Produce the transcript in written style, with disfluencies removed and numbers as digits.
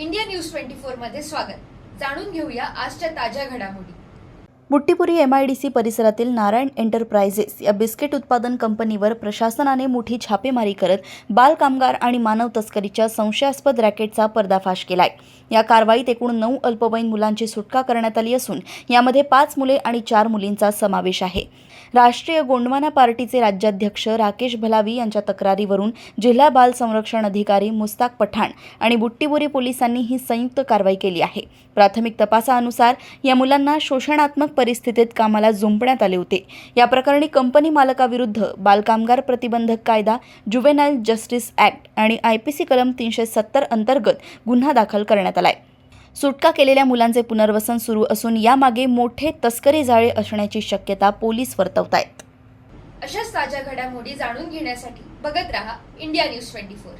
India news 24 मध्ये स्वागत। जाणून घेऊया आजच्या ताज्या घडामोडी। बुट्टीपुरी MIDC परिसरातील नारायण एंटरप्राइजेस या बिस्किट उत्पादन कंपनीवर प्रशासनाने मोठी छापेमारी करत बाल कामगार आणि मानव तस्करीच्या संशयास्पद रॅकेटचा पर्दाफाश केलाय। या कारवाईत एकूण 9 अल्पवयीन मुलांची सुटका करण्यात आली असून यामध्ये 5 मुले आणि 4 मुलींचा समावेश आहे। राष्ट्रीय गोंडवाना पार्टीचे राज्याध्यक्ष राकेश भलावी यांच्या तक्रारीवरून जिल्हा बाल संरक्षण अधिकारी मुस्ताक पठाण आणि बुट्टीपुरी पोलिसांनी ही संयुक्त कारवाई केली आहे। प्राथमिक तपासानुसार या मुलांना शोषणात्मक परिस्थितीत कामाला जुंपण्यात आले होते। या प्रकरणी कंपनी मालकाविरुद्ध बालकामगार प्रतिबंधक कायदा, जुवेनाइल जस्टिस ॲक्ट आणि IPC कलम 370 अंतर्गत गुन्हा दाखल करण्यात आलाय। सुटका केलेल्या मुलांचे पुनर्वसन सुरू असून यामागे मोठे तस्करी जाळे असण्याची शक्यता पोलीस वर्तवतायत। अशाच ताज्या घडामोडी जाणून घेण्यासाठी बघत रहा इंडिया न्यूज 24।